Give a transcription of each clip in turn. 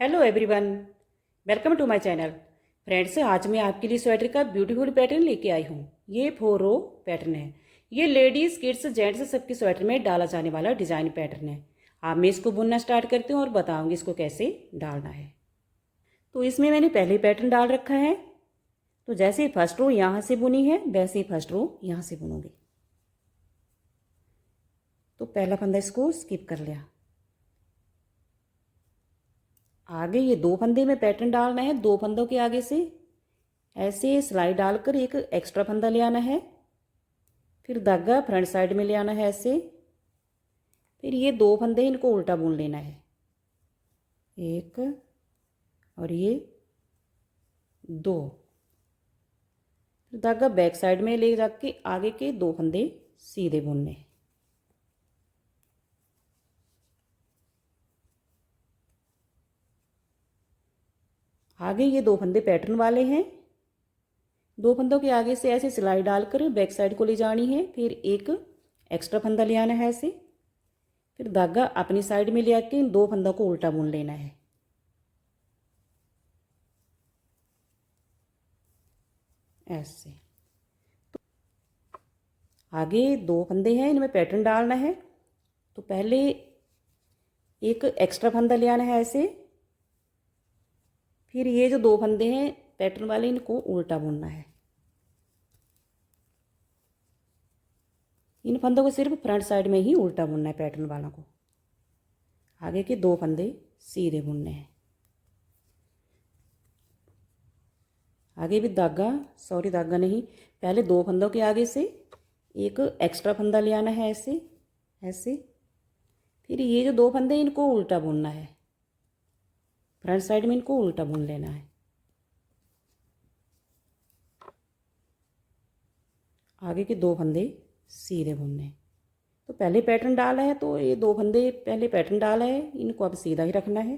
Hello everyone, welcome to my channel. Friends, आज मैं आपके लिए स्वेटर का ब्यूटीफुल पैटर्न लेके आई हूँ। ये 4 रो पैटर्न है। ये लेडीज़, किड्स, जेंट्स सबके स्वेटर में डाला जाने वाला डिज़ाइन पैटर्न है। अब मैं इसको बुनना स्टार्ट करती हूँ और बताऊँगी इसको कैसे डालना है। तो इसमें मैंने पहले पैटर्न डाल रखा है। तो जैसे फर्स्ट रो यहाँ से बुनी है वैसे ही फर्स्ट रो यहाँ से बुनूंगी। तो पहला फंदा इसको स्किप कर लिया। आगे ये 2 फंदे में पैटर्न डालना है। 2 फंदों के आगे से ऐसे सिलाई डालकर एक एक्स्ट्रा फंदा ले आना है। फिर धागा फ्रंट साइड में ले आना है ऐसे। फिर ये 2 फंदे इनको उल्टा बुन लेना है, एक और ये 2। फिर धागा बैक साइड में ले जाके आगे के 2 फंदे सीधे बुनने। आगे ये 2 फंदे पैटर्न वाले हैं। 2 फंदों के आगे से ऐसे सिलाई डालकर बैक साइड को ले जानी है। फिर एक एक्स्ट्रा फंदा ले आना है ऐसे। फिर धागा अपनी साइड में ले आके इन 2 फंदों को उल्टा बुन लेना है ऐसे। तो आगे 2 फंदे हैं, इनमें पैटर्न डालना है। तो पहले एक एक्स्ट्रा फंदा ले आना है ऐसे। फिर ये जो 2 फंदे हैं पैटर्न वाले इनको उल्टा बुनना है। इन फंदों को सिर्फ फ्रंट साइड में ही उल्टा बुनना है पैटर्न वालों को। आगे के 2 फंदे सीधे बुनने हैं। आगे भी धागा नहीं, पहले 2 फंदों के आगे से एक एक्स्ट्रा फंदा ले आना है ऐसे ऐसे। फिर ये जो 2 फंदे इनको उल्टा बुनना है, फ्रंट साइड में इनको उल्टा बुन लेना है। आगे के 2 फंदे सीधे बुनने। तो पहले पैटर्न डाला है तो ये 2 फंदे पहले पैटर्न डाला है, इनको अब सीधा ही रखना है।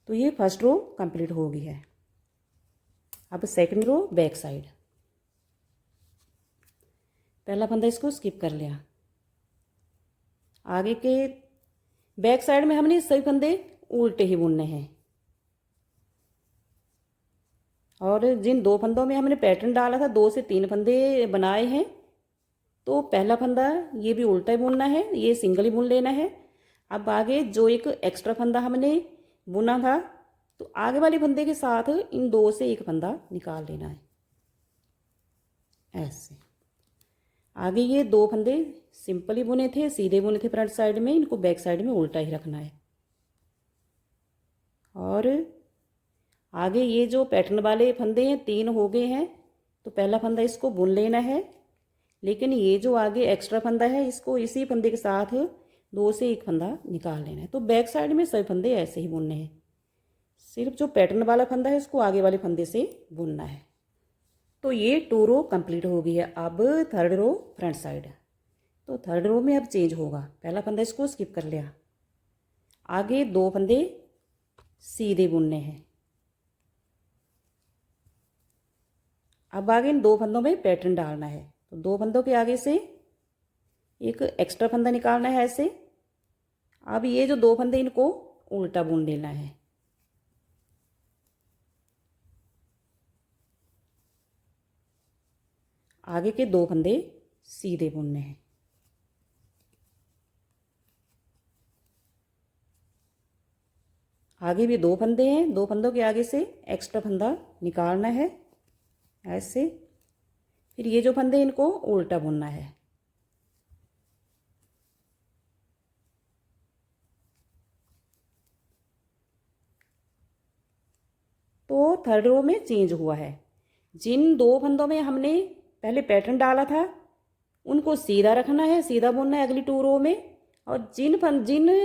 तो ये फर्स्ट रो कंप्लीट हो गई है। अब सेकंड रो बैक साइड। पहला फंदा इसको स्किप कर लिया। आगे के बैक साइड में हमने सभी फंदे उल्टे ही बुनने हैं। और जिन 2 फंदों में हमने पैटर्न डाला था 2 से 3 फंदे बनाए हैं। तो पहला फंदा ये भी उल्टा ही बुनना है, ये सिंगल ही बुन लेना है। अब आगे जो एक एक्स्ट्रा फंदा हमने बुना था तो आगे वाले फंदे के साथ इन 2 से एक फंदा निकाल लेना है ऐसे। आगे ये 2 फंदे सिंपल ही बुने थे, सीधे बुने थे फ्रंट साइड में, इनको बैक साइड में उल्टा ही रखना है। और आगे ये जो पैटर्न वाले फंदे हैं 3 हो गए हैं। तो पहला फंदा इसको बुन लेना है, लेकिन ये जो आगे एक्स्ट्रा फंदा है इसको इसी फंदे के साथ 2 से एक फंदा निकाल लेना है। तो बैक साइड में सभी फंदे ऐसे ही बुनने हैं, सिर्फ जो पैटर्न वाला फंदा है उसको आगे वाले फंदे से बुनना है। तो ये 2 रो कंप्लीट हो गई है। अब थर्ड रो फ्रंट साइड। तो थर्ड रो में अब चेंज होगा। पहला फंदा इसको स्किप कर लिया। आगे 2 फंदे सीधे बुनने हैं। अब आगे इन 2 फंदों में पैटर्न डालना है। तो 2 फंदों के आगे से एक एक्स्ट्रा फंदा निकालना है ऐसे। अब ये जो 2 फंदे इनको उल्टा बुन लेना है। आगे के 2 फंदे सीधे बुनने हैं। आगे भी 2 फंदे हैं, 2 फंदों के आगे से एक्स्ट्रा फंदा निकालना है ऐसे। फिर ये जो फंदे इनको उल्टा बुनना है। तो थर्ड रो में चेंज हुआ है। जिन 2 फंदों में हमने पहले पैटर्न डाला था उनको सीधा रखना है, सीधा बुनना है अगली 2 रो में। और जिन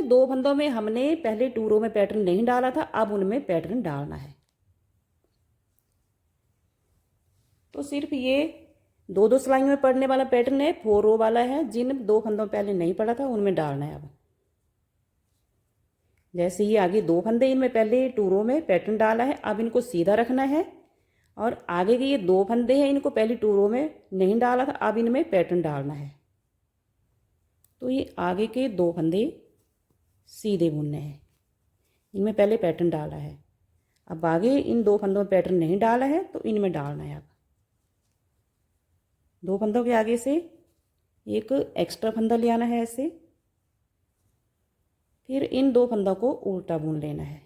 2 फंदों में हमने पहले 2 रो में पैटर्न नहीं डाला था अब उनमें पैटर्न डालना है। तो सिर्फ ये 2 सिलाइयों में पड़ने वाला पैटर्न है, 4 रो वाला है। जिन 2 फंदों में पहले नहीं पड़ा था उनमें डालना है। अब जैसे ही आगे 2 फंदे इनमें पहले 2 रो में पैटर्न डाला है, अब इनको सीधा रखना है। और आगे के ये 2 फंदे हैं, इनको पहले 2 रो में नहीं डाला था, अब इनमें पैटर्न डालना है। तो ये आगे के 2 फंदे सीधे बुनने हैं। इनमें पहले पैटर्न डाला है, अब आगे इन 2 फंदों में पैटर्न नहीं डाला है तो इनमें डालना है। अब 2 फंदों के आगे से एक एक्स्ट्रा फंदा ले आना है ऐसे, फिर इन 2 फंदों को उल्टा बुन लेना है।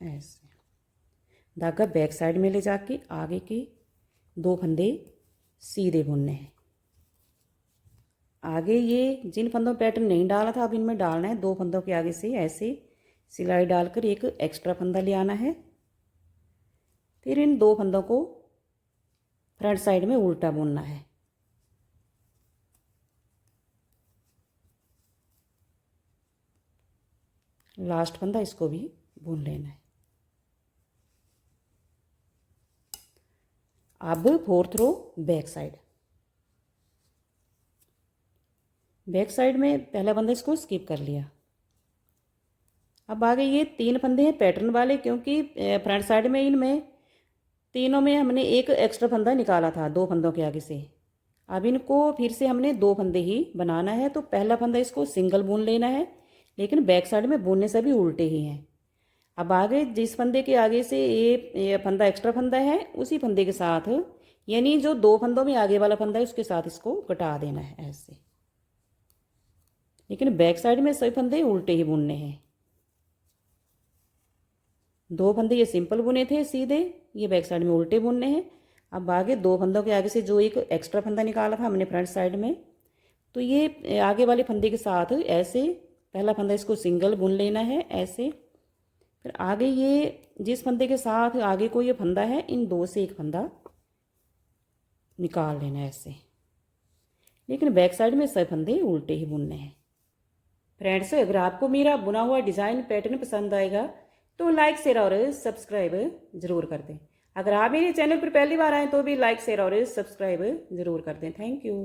ऐसे धागा बैक साइड में ले जाके आगे के 2 फंदे सीधे बुनने हैं। आगे ये जिन फंदों में पैटर्न नहीं डाला था अब इनमें डालना है। 2 फंदों के आगे से ऐसे सिलाई डालकर एक एक्स्ट्रा फंदा ले आना है, फिर इन 2 फंदों को फ्रंट साइड में उल्टा बुनना है। लास्ट फंदा इसको भी बुन लेना है। अब 4th रो बैक साइड। बैक साइड में पहला फंदा इसको स्किप कर लिया। अब आगे ये 3 फंदे हैं पैटर्न वाले, क्योंकि फ्रंट साइड में इनमें तीनों में हमने एक एक्स्ट्रा फंदा निकाला था 2 फंदों के आगे से। अब इनको फिर से हमने 2 फंदे ही बनाना है, तो पहला फंदा इसको सिंगल बुन लेना है, लेकिन बैक साइड में बुनने से भी उल्टे ही हैं। अब आगे जिस फंदे के आगे से ये फंदा एक्स्ट्रा फंदा है उसी फंदे के साथ, यानी जो 2 फंदों में आगे वाला फंदा है उसके साथ इसको कटा देना है ऐसे। लेकिन बैक साइड में सभी फंदे उल्टे ही बुनने हैं। 2 फंदे ये सिंपल बुने थे सीधे, ये बैक साइड में उल्टे बुनने हैं। अब आगे 2 फंदों के आगे से जो एक एक्स्ट्रा फंदा निकाला था हमने फ्रंट साइड में, तो ये आगे वाले फंदे के साथ ऐसे पहला फंदा इसको सिंगल बुन लेना है ऐसे। फिर आगे ये जिस फंदे के साथ आगे को ये फंदा है इन 2 से एक फंदा निकाल लेना है ऐसे। लेकिन बैक साइड में सब फंदे उल्टे ही बुनने हैं। फ्रेंड्स, अगर आपको मेरा बुना हुआ डिज़ाइन पैटर्न पसंद आएगा तो लाइक शेयर और सब्सक्राइब ज़रूर कर दें। अगर आप मेरे चैनल पर पहली बार आएँ तो भी लाइक शेयर और सब्सक्राइब ज़रूर कर दें। Thank you.